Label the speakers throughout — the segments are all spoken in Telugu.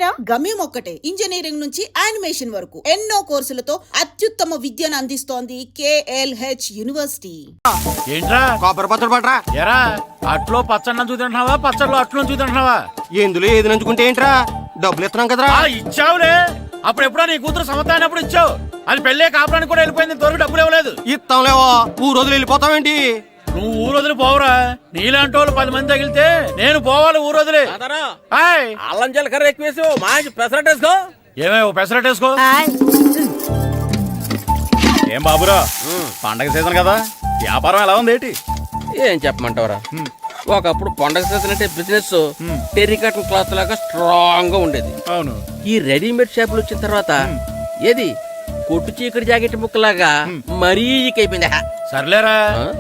Speaker 1: పేరా? గమ్యం ఒక్కటే, ఇంజనీరింగ్ నుంచి యానిమేషన్ వరకు ఎన్నో కోర్సులతో అత్యుత్తమ విద్యను అందిస్తోంది KLH యూనివర్సిటీ.
Speaker 2: ఏంట్రా
Speaker 3: కొబ్బరి పచ్చడి పట్రా.
Speaker 2: ఎరా అట్లో పచ్చడి చూద్దాంటున్నావా, పచ్చడిలో అట్లు చూద్దాంటున్నావా?
Speaker 3: ఎందులో ఏది నంచుకుంటే ఏంట్రా, డబ్బులు ఇస్తున్నాం కదరా.
Speaker 2: ఇచ్చావులే, అప్పుడు ఎప్పుడో నీ కూతురు సమత అయినప్పుడు ఇచ్చావు. అది పెళ్ళే కాపురానికి కూడా వెళ్ళిపోయింది, ఇంతవరకు డబ్బులు ఇవ్వలేదు.
Speaker 3: ఇస్తాంలేవో, ఊరు వదిలి వెళ్ళిపోతావేంటి?
Speaker 2: నువ్వు ఊరు వదిలి పోవురా, నీలాంటి వాళ్ళు 10 మంది తగిలితే నేను పోవాలి ఊరు వదిలి.
Speaker 4: అల్లం జీలకర్ర ఎక్కువ వేసి మంచి పెసరట్ వేసుకో.
Speaker 2: ఏమే పెసరట్ వేసుకో.
Speaker 5: ఏం బాబురా, పండగ సీజన్ కదా, వ్యాపారం ఎలా ఉంది ఏంటి?
Speaker 4: ఏం చెప్పమంటావరా, ఒకప్పుడు పండగ సీజన్ అంటే బిజినెస్ టెర్రికాటన్ క్లాత్ లాగా స్ట్రాంగ్ గా ఉండేది.
Speaker 5: అవును.
Speaker 4: ఈ రెడీమేడ్ షాపులు వచ్చిన తర్వాత ఏది కొట్టు చీకటి జాకెట్ ముక్కలాగా మరీ అయిపోయింది.
Speaker 2: సర్లేరా,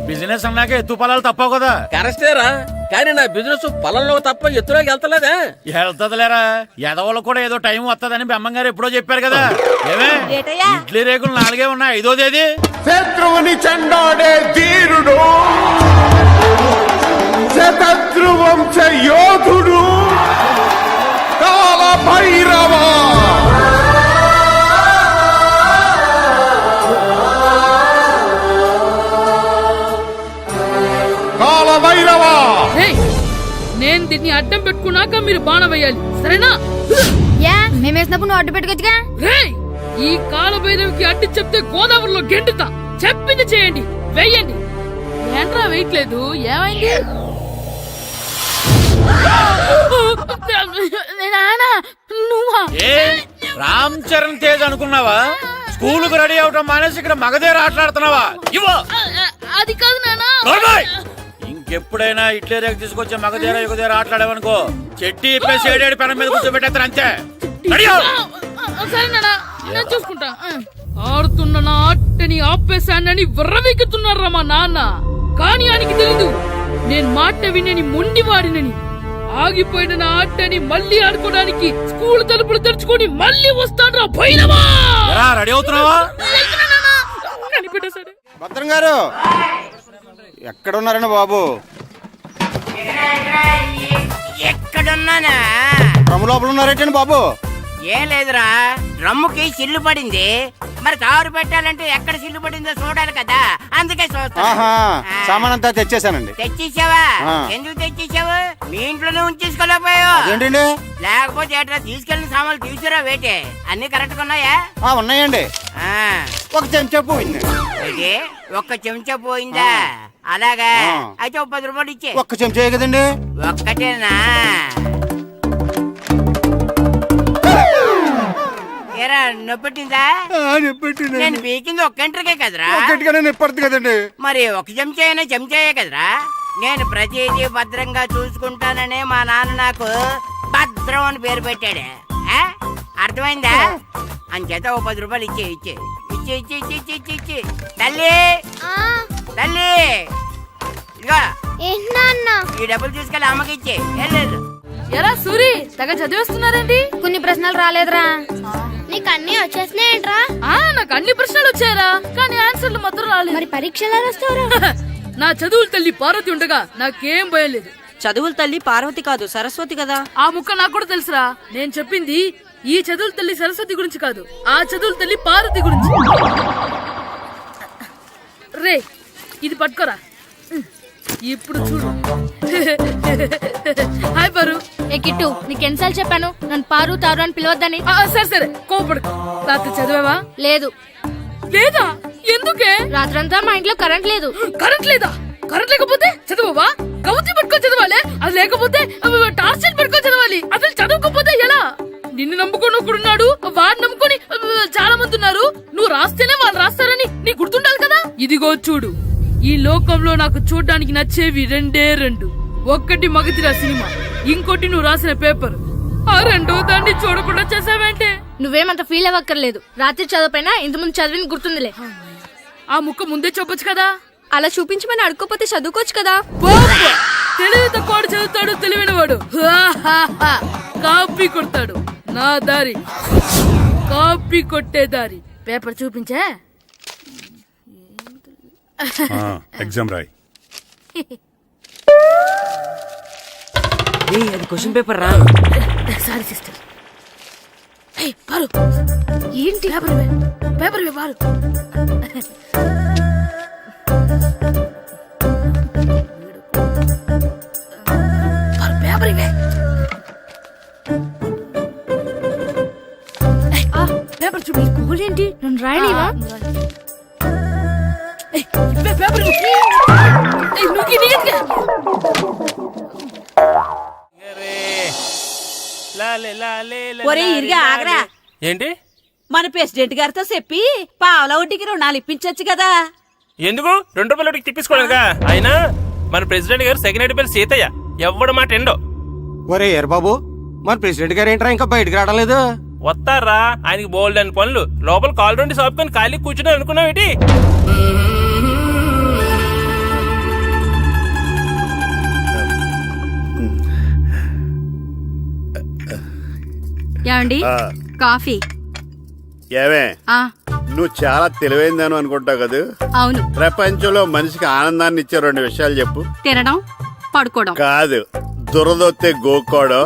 Speaker 2: బిజినెస్ అన్నాక ఎత్తు పొలాలు తప్పవు కదా.
Speaker 4: కరెక్టేరా, కానీ నా బిజినెస్ పొలంలో తప్ప ఎత్తులోకి వెళ్తలేదా?
Speaker 2: వెళ్తదిలేరా, ఎదవలకు కూడా ఏదో టైం వస్తుందని బెమ్మంగారు ఎప్పుడో చెప్పారు కదా. ఏమే ఇడ్లీ రేకులు 4 ఉన్నాయి, 5వ తేదీ.
Speaker 6: శత్రువుని చెండాడే ధీరుడు, శతద్రు వంశ యోధుడు కాల భైరవ. కాల భైరవ,
Speaker 7: నేను దీన్ని అడ్డం పెట్టుకున్నాక మీరు బాణ వేయాలి, సరేనా?
Speaker 8: మేమేసినప్పుడు నువ్వు అడ్డు పెట్టుకోవచ్చుగా.
Speaker 7: ఈ కాలభైరవికి అడ్డు చెప్తే గోదావరిలో గెంటుతా. చెప్పింది చేయండి, వెయ్యండి. ఏంట్రా వెయ్యట్లేదు, ఏమైంది?
Speaker 2: రామ్ చరణ్ తేజ్ అనుకున్నావా? స్కూల్ కు రెడీ అవటం మానేసి ఇక్కడ మగధేర ఆటలాడుతున్నావా?
Speaker 7: అది కాదు నానా.
Speaker 2: ఇంకెప్పుడైనా ఇట్లే రేఖ తీసుకొచ్చే మగధేర యుగధేర ఆటలాడేవనుకో, చెట్టి ఇప్పేసి 7 పెనం మీద కూర్చోబెట్టేస్తారు అంతే.
Speaker 7: సరే నానా, నేను చూసుకుంటా. ఆడుతున్న నా ఆటని ఆపేశానని విర్రవీగుతున్నారా మా నాన్న. కానీ ఆయనకి తెలీదు నేను మాట వినని మొండివాడినని. ఆగిపోయిన నా ఆటని మళ్ళీ ఆడుకోవడానికి స్కూల్ తలుపులు తెరుచుకొని మళ్ళీ వస్తాడ్రా భైరవా.
Speaker 2: రెడీ అవుతున్నావా?
Speaker 7: కనిపెట్టేశాడు.
Speaker 3: భద్రం గారు ఎక్కడున్నారండి బాబు?
Speaker 9: ఎక్కడున్నానా?
Speaker 3: డ్రమ్ లోపల ఉన్నారేంటండి బాబు?
Speaker 9: ఏం లేదురా, డ్రమ్ముకి సిల్లు పడింది. మరి కారు పెట్టాలంటే ఎక్కడ సిల్లు పడిందో చూడాలి కదా, అందుకే
Speaker 3: సామాన్ అంతా తెచ్చేసానండి.
Speaker 9: తెచ్చేసావా? ఎందుకు తెచ్చేసావు? మీ ఇంట్లోనే ఉంచేసుకోలేకపోయావు
Speaker 3: ఏంటండి?
Speaker 9: లేకపోతే ఎట్లా తీసుకెళ్లిన సామాన్లు తీసుకురా వేటే. అన్ని కరెక్ట్ గా ఉన్నాయా?
Speaker 3: ఉన్నాయండి. ఒక చెంచా పోయింది.
Speaker 9: ఒక్క చెంచా పోయిందా? అలాగా, అయితే 10 రూపాయలు ఇచ్చే.
Speaker 3: ఒక్క చెంచా కదండి?
Speaker 9: ఒక్కటేనా? ఏరా నొప్పెట్టిందా? నేను పీకింది ఒక్క గంటకే కదరా.
Speaker 3: నొప్పడుతుంది కదండి.
Speaker 9: మరి ఒక చెంచాయనే చెంచాయే కదరా. నేను ప్రతిదీ భద్రంగా చూసుకుంటాననే మా నాన్న నాకు భద్రం అని పేరు పెట్టాడు. అర్థమైందా? అంచేత 10 రూపాయలు ఇచ్చే ఇచ్చే ఇచ్చే ఇచ్చే ఇచ్చే ఇచ్చే ఇచ్చే. తల్లి తల్లి, ఇదిగో ఈ డబ్బులు తీసుకెళ్ళి అమ్మకి ఇచ్చే. వెళ్ళు.
Speaker 7: ఎరా సూరి, తెగ చదివేస్తున్నారండి.
Speaker 8: కొన్ని ప్రశ్నలు రాలేదురా. నీకు అన్ని వచ్చేసినాయంట్రా?
Speaker 7: నాకు అన్ని ప్రశ్నలు వచ్చాయరా, కానీ ఆన్సర్లు మాత్రం రాలేదు.
Speaker 8: మరి పరీక్షలు రాస్తావురా?
Speaker 7: నా చదువుల తల్లి పార్వతి ఉండగా నాకేం భయం లేదు.
Speaker 1: చదువుల తల్లి పార్వతి కాదు, సరస్వతి కదా.
Speaker 7: ఆ ముక్క నాకు కూడా తెలుసురా. నేను చెప్పింది ఈ చదువుల తల్లి సరస్వతి గురించి కాదు, ఆ చదువుల తల్లి పార్వతి గురించి. రే, ఇది పట్టుకోరా. ఇప్పుడు చూడు. హాయ్ పారు.
Speaker 8: ఏ కిట్టు, నీకెన్నిసార్లు చెప్పాను నన్ను పారు తారు అని పిలవద్దని?
Speaker 7: సరే సరే, కోపడు. రాత్రి చదివావా?
Speaker 8: లేదు.
Speaker 7: లేదా? ఎందుకే?
Speaker 8: రాత్రంతా మా ఇంట్లో కరెంట్ లేదు.
Speaker 7: కరెంట్ లేదా? కరెంట్ లేకపోతే చదవవా? కవతి పట్టుకొని చదవాలి. అది లేకపోతే టార్చ్ పట్టుకొని చదవాలి. అసలు చదవకపోతే ఎలా? నిన్ను నమ్ముకొని ఒకడున్నాడు, వాడిని నమ్ముకొని చాలా మంది ఉన్నారు. నువ్వు రాస్తేనే వాళ్ళు రాస్తారని నీకు గుర్తుండాలి కదా. ఇదిగో చూడు, ఈ లోకంలో నాకు చూడడానికి నచ్చేవి 2. ఒక్కటి మగతిరా సినిమా, ఇంకోటి నువ్వు రాసిన పేపర్. ఆ 2వ దాన్ని చూడకుండా చేసావేంటే?
Speaker 8: నువ్వేమంత ఫీల్ అవ్వక్కర్లేదు. రాత్రి చదవపోయినా ఇంతకుముందు చదివిన గుర్తుందిలే.
Speaker 7: ఆ ముక్క ముందే చెప్పొచ్చు కదా.
Speaker 8: అలా చూపించమని అడుక్కోపోతే చదువుకోవచ్చు కదా.
Speaker 7: తెలివి తక్కువ చదువుతాడు, తెలివైన వాడు కాపీ కొడతాడు. నా దారి కాపీ కొట్టే దారి. పేపర్ చూపించే.
Speaker 5: ఎగ్జామ్ రాయి.
Speaker 9: అది క్వశ్చన్ పేపర్ రా.
Speaker 7: Sorry sister. ఏయ్, పారు ఏంటి పేపర్ పారు పారు, పేపర్ ఇవే. ఏయ్, పేపర్ చూడు.
Speaker 8: స్కూల్ ఏంటి నన్ను రాయలేవా?
Speaker 7: ఏయ్, ఇవే పేపర్ ఇవ్వు. ఏయ్, నువ్వు నీట్గా.
Speaker 10: ఒరే ఇరిగా ఆగరా.
Speaker 4: ఏంటి
Speaker 10: మన ప్రెసిడెంట్ గారితో చెప్పి పావుల వడ్డీకి రుణాలు ఇప్పించొచ్చు కదా.
Speaker 4: ఎందుకు 2 రూపాయల వడ్డీకి తిప్పించుకోలేదుగా. అయినా మన ప్రెసిడెంట్ గారు సెకండ్ హెడ్ పేరు సీతయ్య, ఎవ్వడు మాట ఎండో.
Speaker 3: ఒరే ఎర్ బాబు, మన ప్రెసిడెంట్ గారు ఏంట్రా ఇంకా బయటకు రావడం లేదు?
Speaker 4: వస్తారా, ఆయనకి బోల్డ్ అని పనులు. లోపల కాలు రెండు సాపుకొని ఖాళీ కూర్చుని అనుకున్నావు ఏంటి?
Speaker 8: ఏమండి కాఫీ?
Speaker 2: ఏమే
Speaker 8: ఆ
Speaker 2: నువ్వు చాలా తెలివైందాను అనుకుంటావు కదా.
Speaker 8: అవును.
Speaker 2: ప్రపంచంలో మనిషికి ఆనందాన్ని ఇచ్చే 2 విషయాలు చెప్పు.
Speaker 8: తినడం, పడుకోవడం.
Speaker 2: కాదు, దురదొత్తే గోక్కోవడం,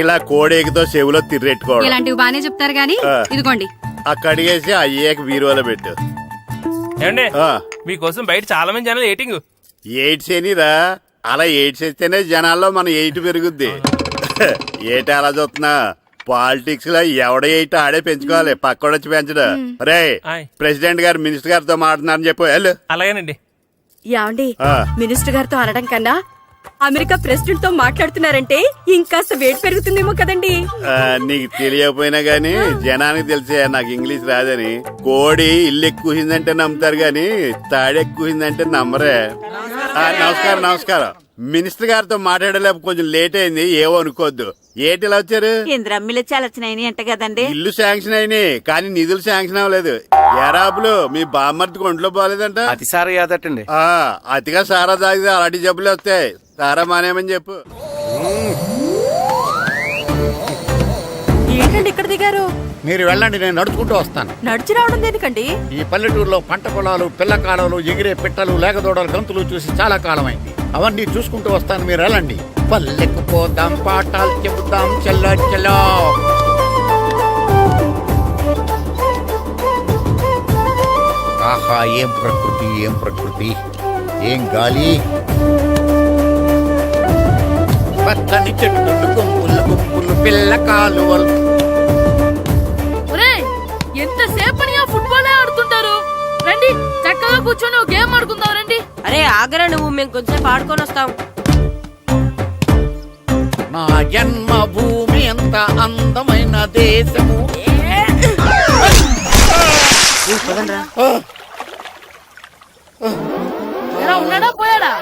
Speaker 2: ఇలా కోడేకితో చెవులో తిర్రెట్టుకోవడం.
Speaker 8: ఇలాంటివి బానే చెప్తారు గానీ ఇదిగోండి.
Speaker 2: ఆ కడిగేసి అయ్యేక బీరువాలో పెట్టు.
Speaker 4: ఏమండి మీకోసం బయట చాలా మంది జనాలు ఎయిటింగ్.
Speaker 2: ఎయిడ్స్ ఏనిరా, అలా ఎయిడ్స్ వేస్తేనే జనాల్లో మన ఎయిట్ పెరుగుద్ది. ఏట అలా చూస్తున్నా, పాలిటిక్స్ లో ఎవడ ఎయిట్ ఆడే పెంచుకోవాలి, పక్కోడొచ్చి పెంచడు. రే ప్రెసిడెంట్ గారు మినిస్టర్ గారితో మాట్లాడుతున్నారని చెప్పు వెళ్ళు.
Speaker 4: అలాగేనండి.
Speaker 10: యాండి మినిస్టర్ గారితో అనడం కన్నా అమెరికా ప్రెసిడెంట్ తో మాట్లాడుతున్నారంటే ఇంకాస్త వేడి పెరుగుతుందేమో కదండి.
Speaker 2: నీకు తెలియకపోయినా గానీ జనానికి తెలిసే నాకు ఇంగ్లీష్ రాదని. కోడి ఇల్లు ఎక్కువసిందంటే నమ్ముతారు గాని తాడెక్కువసిందంటే నమ్మరే. నమస్కారం నమస్కారం. మినిస్టర్ గారితో మాట్లాడలేక కొంచెం లేట్ అయింది, ఏవో అనుకోవద్దు. ఏంటి ఇలా వచ్చారు?
Speaker 10: ఇంద్రమ్మిలు చాలా వచ్చినాయని అంట కదండి.
Speaker 2: ఇల్లు శాంక్షన్ అయినాయి కానీ నిధులు శాంక్షన్ అవ్వలేదు. ఎరాబులు మీ బామ్మర్తికి ఒంట్లో పోలేదంట.
Speaker 3: అతిసారి యాదటండి.
Speaker 2: అతిగా సారా తాగితే అలాంటి జబ్బులు వస్తాయి. సారా మానేమని చెప్పు.
Speaker 10: ఏంటండి ఇక్కడ దిగారు?
Speaker 5: మీరు వెళ్ళండి, నేను నడుచుకుంటూ వస్తాను.
Speaker 10: నడిచి రావడం దేనికండి?
Speaker 5: ఈ పల్లెటూరులో పంట పొలాలు, పిల్ల కాలాలు, ఎగిరే పిట్టలు, లేకదోడలు, గంతులు చూసి చాలా కాలమైంది. అవన్నీ చూసుకుంటూ వస్తాను, మీరు వెళ్ళండి. పల్లెకు పోదాం, పాఠాలు చెబుతాం, చెల్లో చెల్లో. ఆహా, ఏం ప్రకృతి, ఏం ప్రకృతి, ఏం గాలి. పచ్చని చెట్టులు, గుంపులు గుంపులు, పిల్ల కాలువలు.
Speaker 7: ఎంతసేపని ఆ ఫుట్బాల్ ఆడుతుంటారు. రండి చక్కగా కూర్చొని ఒక గేమ్ ఆడుకుందాం రండి.
Speaker 10: అరే ఆగరా నువ్వు, మేము కొంచెం ఆడుకొని వస్తాం.
Speaker 5: నా జన్మభూమి ఎంత అందమైన దేశము.
Speaker 7: ఎలా ఉన్నాడా పోయాడా?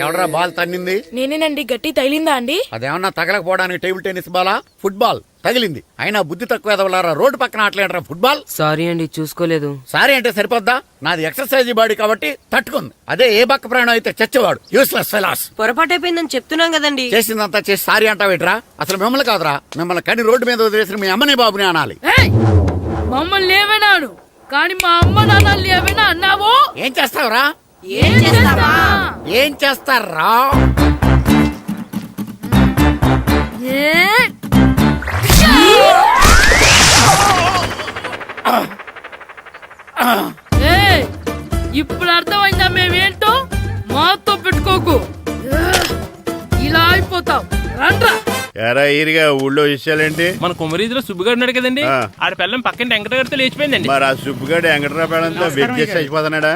Speaker 5: ఎవడరా బాల్ తన్నింది?
Speaker 7: నేనేనండి. గట్టి తగిలిందా అండి?
Speaker 5: అదేమన్నా తగలకపోవడానికి టేబుల్ టెన్నిస్ బాలా, ఫుట్బాల్ తగిలింది. అయినా బుద్ధి తక్కువ ఎదవలారా, రోడ్డు పక్కన ఆటలేడరా ఫుట్బాల్.
Speaker 9: సారీ అండి, చూసుకోలేదు.
Speaker 5: సారీ అంటే సరిపోద్దా? నాది ఎక్సర్సైజ్ బాడీ కాబట్టి తట్టుకుంది. అదే ఏ బక్క ప్రాణం అయితే చచ్చేవాడు. Useless fellas.
Speaker 10: పొరపాటు అయిపోయిందని చెప్తున్నాం కదండి.
Speaker 5: చేసిందంతా చేసి సారీ అంటావేట్రా? అసలు మిమ్మల్ని కాదురా, మిమ్మల్ని కని రోడ్డు మీద వదిలేసిన మీ అమ్మని బాబుని అనాలి.
Speaker 7: మమ్మల్ని ఏమైనాను కానీ మా అమ్మ నాన్నల్ని ఏమైనా అన్నావో
Speaker 5: ఏం చేస్తావురా?
Speaker 7: ఏం చేస్తావా?
Speaker 5: ఏం చేస్తారా?
Speaker 7: ఇప్పుడు అర్థమైందా మేమేంటో? మాతో పెట్టుకోకు, ఇలా అయిపోతావు. రండ్రా.
Speaker 2: ఎరా ఈరిగా ఊళ్ళో విషయాలేంటి?
Speaker 4: మన కుమరీధిలో సుబ్బుగాడు ఉన్నాడు కదండి, ఆడ పిల్లం పక్కన వెంకటగారితో లేచిపోయిందండి.
Speaker 2: మరి ఆ సుబ్బుగాడు వెంకటరాపేడంతో వెక్కేసి అయిపోతున్నాడా?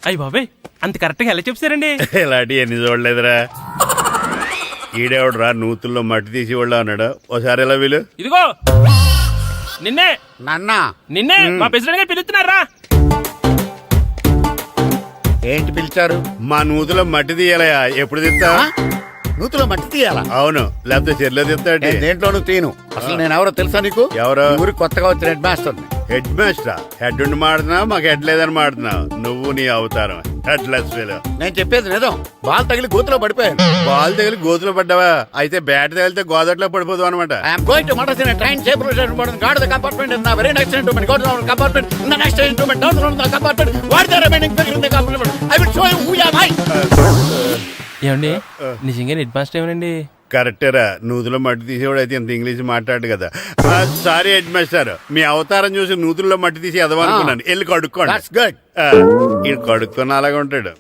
Speaker 4: అయ్యి బాబాయ్, అంత కరెక్ట్ గా ఎలా చెప్తారండి?
Speaker 2: ఇలాంటి ఎన్ని చూడలేదురా. ఈడేవడరా నూతుల్లో మట్టి తీసి వాళ్ళు అన్నాడు. ఓసారి ఎలా వీలు?
Speaker 4: ఇదిగో నిన్నే
Speaker 5: నాన్నా,
Speaker 4: నిన్నే మా ప్రెసిడెంట్ గారు పిలుస్తున్నారా?
Speaker 5: ఏంటి పిలిచారు?
Speaker 2: మా నూతులో మట్టి తీయాలయా. ఎప్పుడు తీస్తా?
Speaker 5: నూతులో మట్టి తీయాలా?
Speaker 2: అవును, లేకపోతే చెర్లో తీస్తాడు.
Speaker 5: దేంట్లోనూ తీను. అసలు నేను ఎవరో తెలుసా నీకు?
Speaker 2: ఎవరో?
Speaker 5: ఊరికి కొత్తగా వచ్చిన head master.
Speaker 2: Head master? Head ఉండి మాడుతున్నావు, మాకు హెడ్ లేదని మాడుతున్నావు. నువ్వు నీ అవతారం హెడ్ లెస్ ఫెలో.
Speaker 5: నేను చెప్పేది నిజం. బాల్ తగిలి గోతులో పడిపోయాను.
Speaker 2: బాల్ తగిలి గోతులో పడ్డావా? అయితే బ్యాట్ తగిలితే గోదట్లో పడిపోదు అనమాట.
Speaker 5: ఐఎమ్ గోయింగ్ టు మడసిన train safeguard the compartment in the very next instrument. Go to the compartment in the next instrument. Down the compartment. What the remaining figure in the compartment. I will show you who you are.
Speaker 4: ఏమండి నిజంగా హెడ్ మాస్టర్ ఏమనండి?
Speaker 2: కరెక్టేరా, నూతులో మట్టి తీసేవాడు అయితే ఇంత ఇంగ్లీష్ మాట్లాడు కదా. సారీ హెడ్ మాస్టర్, మీ అవతారం చూసి నూతుల్లో మట్టి తీసి ఎదవనుకున్నాను. వెళ్ళి కడుక్కోండి.
Speaker 5: That's good.
Speaker 2: ఈడు కడుక్కున్న అలాగే ఉంటాడు.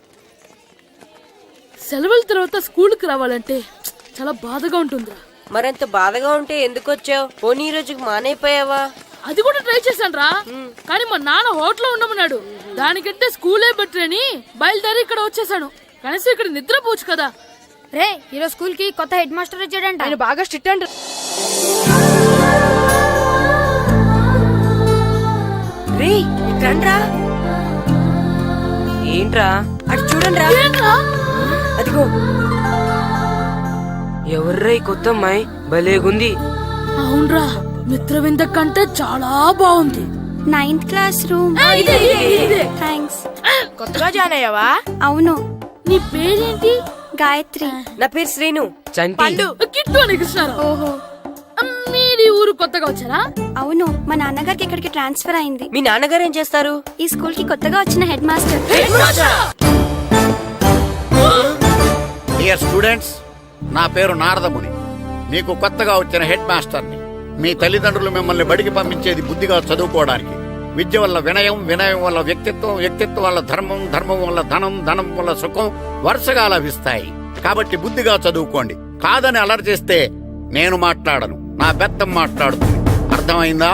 Speaker 7: సెలవుల తర్వాత స్కూల్కి రావాలంటే చాలా బాధగా ఉంటుందిరా.
Speaker 10: మరంత బాధగా ఉంటే ఎందుకు వచ్చావు? పోనీ ఈ రోజుకి మానైపోయావా?
Speaker 7: అది కూడా ట్రై చేశాను రా, కానీ మా నాన్న హోటల్లో ఉండమన్నాడు. దానికంటే స్కూలే బెటర్ అని బయలుదేరి ఇక్కడ వచ్చేసాను. కనీసం ఇక్కడ నిద్రపోవచ్చు కదా.
Speaker 8: రే ఈరోజు స్కూల్ కి కొత్త హెడ్ మాస్టర్ వచ్చాడంట.
Speaker 7: ఆయన బాగా స్ట్రిక్ట్ అంట.
Speaker 10: రే రండ్రా. ఏంట్రా అటు చూడండి రా.
Speaker 7: ఏంట్రా?
Speaker 10: అదిగో ఎవర్రా ఈ కొత్త అమ్మాయి? భలేగుంది.
Speaker 7: అవునరా, మిత్రవింద కంటే చాలా బాగుంది.
Speaker 8: 9th class room. థ్యాంక్స్.
Speaker 7: కొత్తగా జాయిన్ అయ్యావా?
Speaker 8: అవును.
Speaker 7: నీ పేరేంటి?
Speaker 8: గాయత్రి.
Speaker 10: నా పేరు శ్రీను.
Speaker 7: పండు. కిట్టు అని కృష్ణారావు.
Speaker 8: ఓహో.
Speaker 7: మీది ఊరు కొత్తగా వచ్చారా?
Speaker 8: అవును, మా నాన్నగారికి ఇక్కడికి ట్రాన్స్ఫర్ అయింది.
Speaker 10: మీ నాన్నగారు ఏం చేస్తారు?
Speaker 8: ఈ స్కూల్ కి కొత్తగా వచ్చిన హెడ్ మాస్టర్.
Speaker 5: డియర్ స్టూడెంట్స్, నా పేరు నారదముని. మీకు కొత్తగా వచ్చిన హెడ్ మాస్టర్ని. మీ తల్లిదండ్రులు మిమ్మల్ని బడికి పంపించేది బుద్ధిగా చదువుకోవడానికి. విద్య వల్ల వినయం, వినయం వల్ల వ్యక్తిత్వం, వ్యక్తిత్వం వల్ల ధర్మం, ధర్మం వల్ల ధనం, ధనం వల్ల సుఖం వరుసగా లభిస్తాయి. కాబట్టి బుద్ధిగా చదువుకోండి. కాదని అలర్ చేస్తే నేను మాట్లాడను, నా బెత్తం మాట్లాడుతుంది. అర్థమైందా?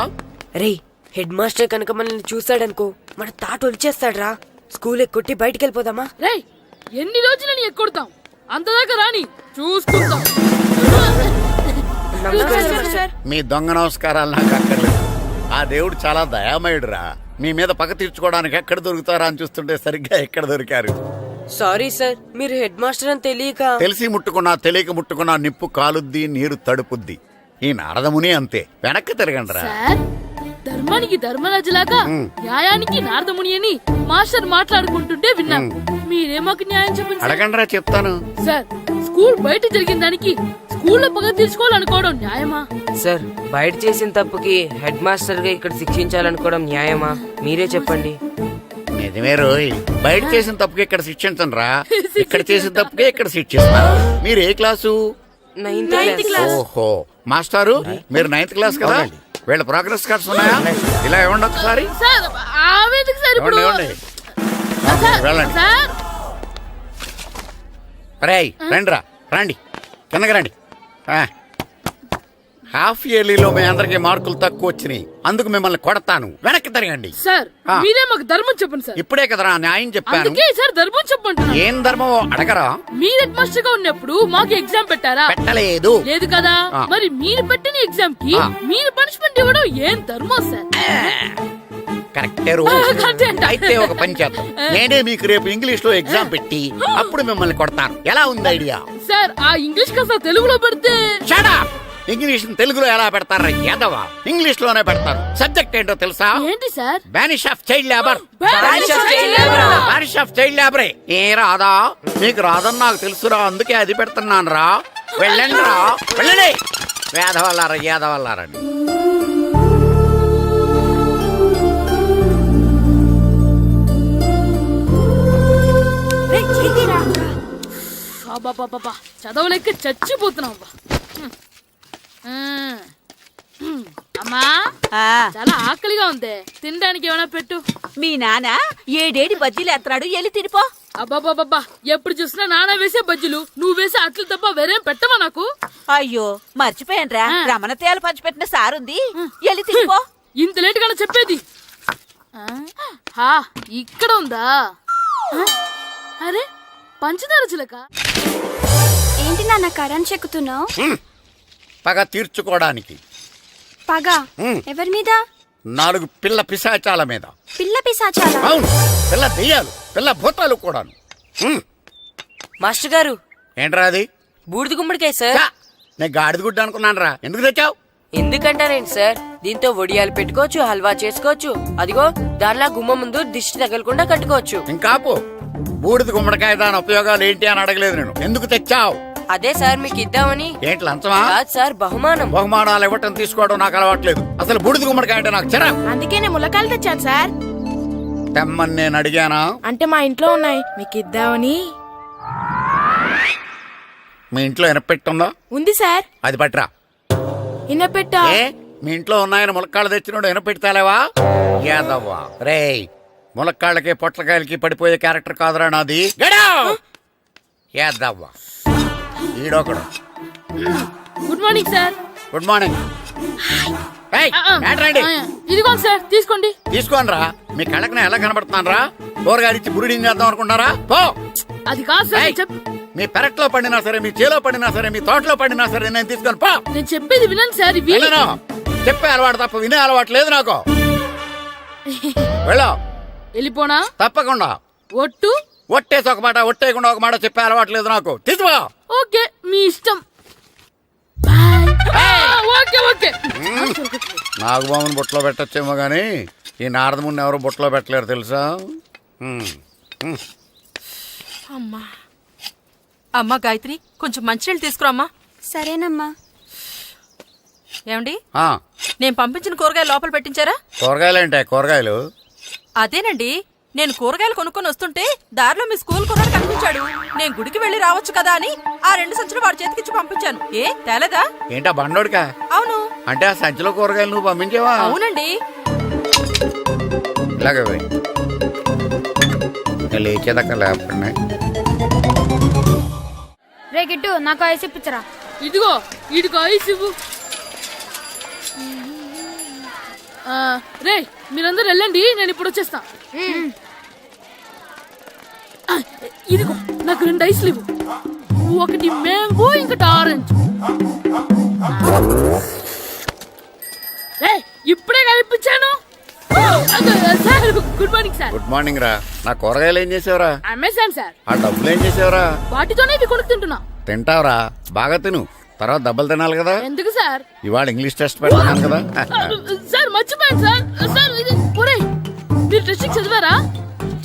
Speaker 10: రే హెడ్ మాస్టర్ కనుక మనల్ని చూసాడనుకో మన తాట వచ్చేస్తాడ్రా. స్కూల్ ఎక్కొట్టి బయటికి వెళ్ళిపోదామా?
Speaker 7: రేయ్, ఎన్ని రోజులని ఎక్కొడతాం? అంతదాకా రాని చూసుకుంటాం.
Speaker 5: మీ దొంగ నమస్కారాలు నాకు అక్కర్లేదు. ఆ దేవుడు చాలా దయామయుడురా. మీ మీద పగ తీర్చుకోవడానికి ఎక్కడ దొరుకుతారా అని చూస్తుంటే సరిగ్గా ఎక్కడ దొరికారు.
Speaker 10: సారీ సార్, మీరు హెడ్ మాస్టర్ అని తెలియక.
Speaker 5: తెలిసి ముట్టుకున్నా తెలియక ముట్టుకున్నా నిప్పు కాలుద్ది, నీరు తడుపుద్ది. ఈ నారదముని అంతే. వెనక్కి తిరగండి రా.
Speaker 7: సార్, ధర్మానికి ధర్మరాజులాగా న్యాయానికి నారదముని అని మాస్టర్ మాట్లాడుకుంటుంటే విన్నాం. మీరే మాకు న్యాయం చెప్పండి సార్.
Speaker 5: అడగండి రా, చెప్తాను.
Speaker 7: సార్, స్కూల్ బయట జరిగిన దానికి స్కూల్లో పగ తీర్చుకోవాలనుకోవడం న్యాయమా?
Speaker 10: సార్, బయట చేసిన తప్పుకి హెడ్ మాస్టర్ గా ఇక్కడ శిక్షించాలనుకోవడం న్యాయమా? మీరే చెప్పండి.
Speaker 5: నిజమే రోయ్, బయట చేసిన తప్పుకి ఇక్కడ శిక్షించండి రా. ఇక్కడ చేసిన తప్పుకే ఇక్కడ శిక్షిస్తాను. మీరు ఏ క్లాసు?
Speaker 10: 9th class.
Speaker 5: ఓహో, మాస్టారు మీరు 9th క్లాస్ కదా? వీళ్ళ ప్రోగ్రెస్ కార్డ్స్ ఉన్నాయా? ఇలా ఇవ్వండి ఒకసారి.
Speaker 7: సార్, ఆవేదకు సార్ ఇప్పుడు.
Speaker 5: ఇవ్వండి, ఇవ్వండి. వెళ్ళండి.
Speaker 7: సార్,
Speaker 5: రేయ్ రండి రా, రండి కిందకి రండి. హాఫ్ ఇయర్లీలో మీ అందరికి మార్కులు తక్కువ వచ్చినాయి, అందుకు మిమ్మల్ని కొడతాను. వెనక్కి తిరగండి.
Speaker 7: సార్ మీరే మాకు ధర్మం చెప్పండి సార్.
Speaker 5: ఇప్పుడే కదరా న్యాయం చెప్పాను.
Speaker 7: అందుకే సార్ ధర్మం చెప్పండి.
Speaker 5: ఏం ధర్మమో అడగరా?
Speaker 7: మీరు హెడ్ మాస్టర్ గా ఉన్నప్పుడు మాకు ఎగ్జామ్ పెట్టారా?
Speaker 5: పెట్టలేదు.
Speaker 7: లేదు కదా. మరి మీరు పెట్టిన ఎగ్జామ్ కి మీరు పనిష్మెంట్ ఇవ్వడం ఏం ధర్మం సార్?
Speaker 5: కరెక్టే రోజు. అయితే ఒక పని చేద్దాం, నేనే మీకు రేపు ఇంగ్లీష్ లో ఎగ్జామ్ పెట్టి అప్పుడు మిమ్మల్ని కొడతాను. ఎలా ఉంది ఐడియా?
Speaker 7: సార్, ఆ ఇంగ్లీష్ కాస్త తెలుగులో పెడితే.
Speaker 5: Shut up! ఇంగ్లీష్ తెలుగులో ఎలా పెడతారా యాదవా? ఇంగ్లీష్ లోనే పెడతారు. సబ్జెక్ట్ ఏంటో తెలుసా?
Speaker 7: ఏంటి sir?
Speaker 5: Banish of child labour.
Speaker 7: Banish of child labor.
Speaker 5: Banish of child లేబరే. ఏ రాదా? మీకు రాదని నాకు తెలుసురా, అందుకే అది పెడుతున్నాను రా. వెళ్ళండి రా, వెళ్ళండి. వేదవల్లారా, యాదవల్లారండి.
Speaker 7: చదవలేక చచ్చిపోతున్నాం. అమ్మా, చాలా ఆకలిగా ఉంది, తినడానికి ఏమైనా పెట్టు.
Speaker 10: మీ నాన్న ఏడేడి బజ్జీలు ఎత్తాడు, ఎల్లి తినిపో.
Speaker 7: అబ్బాబాబా, ఎప్పుడు చూసినా నాన్న వేసే బజ్జీలు, నువ్వు వేసే అట్లు తప్ప వేరేం పెట్టవా నాకు?
Speaker 10: అయ్యో మర్చిపోయానురా, రమణ తేలు పంచిపెట్టిన సారుంది, ఎల్లి తినిపో.
Speaker 7: ఇంత లేట్ గా చెప్పేది. ఇక్కడ ఉందా? అరే, పంచదార చిలక.
Speaker 8: ఏంటి నాన్న కరెంట్ చెక్కుతున్నావు?
Speaker 5: పగ తీర్చుకోవడానికి.
Speaker 8: పగ ఎవరి మీద?
Speaker 5: 4 పిల్ల పిశాచాల మీద.
Speaker 8: పిల్ల పిశాచాలా?
Speaker 5: అవును, పిల్ల దెయ్యాలు, పిల్ల భూతాలు కూడాను.
Speaker 10: మాస్టర్ గారు,
Speaker 5: ఏంట్రా అది?
Speaker 10: బూడిద గుమ్మడికాయ సార్.
Speaker 5: నేను గాడిద గుడ్డ అనుకున్నాను రా. ఎందుకు తెచ్చావు?
Speaker 10: ఎందుకంటారేంటి సార్, దీంతో వడియాలు పెట్టుకోవచ్చు, హల్వా చేసుకోవచ్చు. అదిగో దానిలా గుమ్మ ముందు దిష్టి తగలకుండా కట్టుకోవచ్చు.
Speaker 5: ఇంకాపు, బూడిద గుమ్మడికాయ దాని ఉపయోగాలు ఏంటి అని అడగలేదు నేను. ఎందుకు తెచ్చావు?
Speaker 10: అదే సార్ మీకు ఇద్దామని.
Speaker 5: ఏంటి లంచమా?
Speaker 10: కాదు సార్, బహుమానం.
Speaker 5: బహుమానాలు ఇవ్వటం తీసుకోవడం నాకు అలవాట్లేదు. అసలు బూడిద గుమ్మడికాయ అంటే నాకు చిరా.
Speaker 7: అందుకే నేను ములకాయలు తెచ్చాను సార్.
Speaker 5: తెమ్మని నేను అడిగానా?
Speaker 7: అంటే మా ఇంట్లో ఉన్నాయి, మీకు ఇద్దామని.
Speaker 5: మీ ఇంట్లో ఎనపెట్టుందా?
Speaker 10: ఉంది సార్.
Speaker 5: అది పట్రా.
Speaker 10: ఇన్నపెట్ట
Speaker 5: ఏ మీ ఇంట్లో ఉన్నాయని ములక్కాళ్ళు తెచ్చినోడు ఎనపెడతాలేవా? యాదవ్వా రేయ్, ములక్కాళ్ళకి పొట్లకాయలకి పడిపోయే క్యారెక్టర్ కాదురా నాది. యాదవ్వా ఈడొకడు.
Speaker 7: Good morning sir.
Speaker 5: Good morning.
Speaker 7: ఇదిగోండి సార్, తీసుకోండి.
Speaker 5: తీసుకోనరా, మీ కళ్ళకి నేను ఎలా కనబడుతున్నాను రా? కూరగాయలిచ్చి బురుడీని చేద్దాం అనుకుంటారా? పో.
Speaker 7: అది కాదు సార్.
Speaker 5: మీ పెరట్లో పండినా సరే, మీ చేలో పండినా సరే, మీ తోటలో పండినా సరే నేను తీసుకొని పో.
Speaker 7: నేను చెప్పేది వినండి సార్. ఇవి
Speaker 5: చెప్పే అలవాటు తప్ప వినే అలవాటు లేదు నాకు. వెళ్ళా.
Speaker 7: వెళ్ళిపోనా?
Speaker 5: తప్పకుండా.
Speaker 7: ఒట్టు?
Speaker 5: ఒట్టేసి ఒక మాట, ఒట్టేయకుండా ఒక మాట చెప్పే అలవాటు లేదు నాకు. తీసుకో.
Speaker 7: ఓకే, మీ ఇష్టం. Okay okay.
Speaker 5: నాగబాబుని బుట్టలో పెట్టచ్చేమో గానీ ఈ నారదముని ఎవరు బుట్టలో పెట్టలేరు తెలుసా?
Speaker 10: అమ్మా గాయత్రి, కొంచెం మంచినీళ్ళు తీసుకురామ్మా. సరేనమ్మా. ఏమండి, నేను పంపించిన కూరగాయలు లోపల పెట్టించారా?
Speaker 5: కూరగాయలు ఏంటే? కూరగాయలు
Speaker 10: అదేనండి, నేను కూరగాయలు కొనుక్కొని వస్తుంటే దారిలో మీ స్కూల్ కుర్రాడు కనిపించాడు. నేను గుడికి వెళ్లి రావచ్చు కదా అని ఆ 2 సంచులు వాడి చేతికిచ్చి పంపించాను. ఏ తేలేదా?
Speaker 5: ఏంటా బండోడికా?
Speaker 10: అవును.
Speaker 5: అంటే ఆ సంచిలో కూరగాయలు నువ్వు పంపించావా?
Speaker 10: అవునండి.
Speaker 5: ఇలాగే లేచేదాకా లేకుండా.
Speaker 8: రే గిట్టు, నాకు ఐస్ ఇప్పించరా.
Speaker 7: ఇదిగో ఇదిగో ఐస్ ఇవ్వు. రే మీరందరూ వెళ్ళండి, నేను ఇప్పుడు వచ్చేస్తా. ఇదిగో నాకు 2 ఐస్లు ఇవ్వు. ఒకటి మ్యాంగో, ఇంకటి ఆరెంజ్. ఇప్పుడే కనిపించాను. Sir good morning sir.
Speaker 5: Good morning రా. నా కూరగాయలు ఏం చేసావురా?
Speaker 7: Amazon sir.
Speaker 5: ఆ డబ్బులు ఏం చేసావురా?
Speaker 7: వాటితోనే ఇవి కొనుక్కు తింటున్నా.
Speaker 5: తింటావురా, బాగా తిను. తర్వాత దెబ్బలు తినాలి కదా.
Speaker 7: ఎందుకు సార్?
Speaker 5: ఇవాళ ఇంగ్లీష్ టెస్ట్ పెడతాను కదా.
Speaker 7: సార్ మర్చిపోయాను సార్. సార్ మీరు టెస్టింగ్ చదివారా?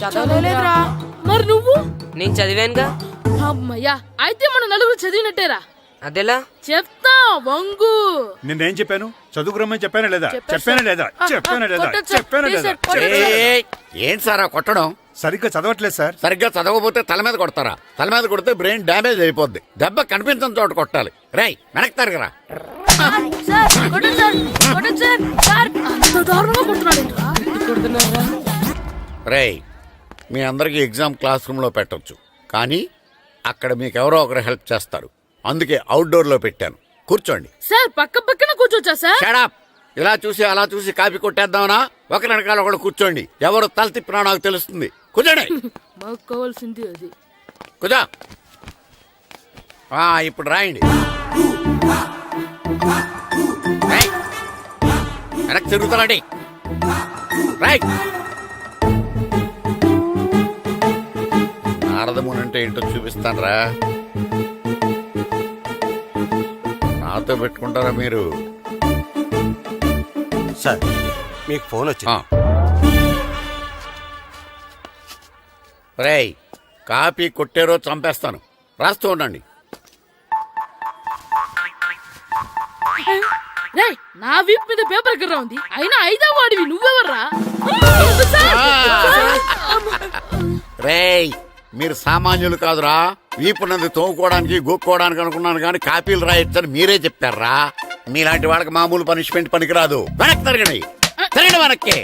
Speaker 10: చదవలేదురా.
Speaker 7: మరి నువ్వు?
Speaker 4: నేను చదివానుగా.
Speaker 7: అమ్మయ్యా, అయితే మన నలుగురు చదివినట్టేరా.
Speaker 4: అదెలా?
Speaker 7: చెప్తా వంగు.
Speaker 6: నిన్నేం చెప్పాను? చదువుకురమ్మని చెప్పానా లేదా? చెప్పానా లేదా? చెప్పానా లేదా? చెప్పానా లేదా?
Speaker 5: ఏంటి సార్ కొట్టడం?
Speaker 6: సరిగ్గా చదవట్లేదు సార్.
Speaker 5: సరిగ్గా చదవకపోతే తల మీద కొడతారా? తల మీద కొడితే బ్రెయిన్ డ్యామేజ్ అయిపోద్ది. దెబ్బ కనిపించిన చోట కొట్టాలి. రై వెనక్కి తరగరా. రేయ్, మీ అందరికి ఎగ్జామ్ క్లాస్ రూమ్ లో పెట్టొచ్చు, కానీ అక్కడ మీకు ఎవరో ఒకరు హెల్ప్ చేస్తారు. అందుకే అవుట్డోర్ లో పెట్టాను. కూర్చోండి.
Speaker 7: సార్ పక్క పక్కన కూర్చోచ్చా సార్?
Speaker 5: Shut up. ఇలా చూసి అలా చూసి కాపీ కొట్టేద్దామనా? ఒకరి వెనకాల ఒకడు కూర్చోండి. ఎవరు తల తిప్పినా నాకు తెలుస్తుంది. కూర్చోండి.
Speaker 7: మాకు కావాల్సింది అది.
Speaker 5: కూర్చో. ఇప్పుడు రాయండి. వెనక్కి తిరుగుతానండి. రాయ్. నారదముని అంటే ఏంటో చూపిస్తాను రా. నాతో పెట్టుకుంటారా మీరు?
Speaker 3: సార్ మీకు ఫోన్ వచ్చింది.
Speaker 5: రేయ్, కాపీ కొట్టారో చంపేస్తాను. రాస్తూ ఉండండి.
Speaker 7: నా వీప్ మీద పేపర్ కర్ర ఉంది, అయినా 5వ వాడివి నువ్వెవర్రా?
Speaker 5: రేయ్, మీరు సామాన్యులు కాదురా. వీపున్నది తోముకోవడానికి గోక్కోవడానికి అనుకున్నాను, కానీ కాపీలు రాయొచ్చని మీరే చెప్పారా? మీలాంటి వాళ్ళకి మామూలు పనిష్మెంట్ పనికిరాదు. వెనక్కి తిరగండి. తిరగండి వెనక్కి.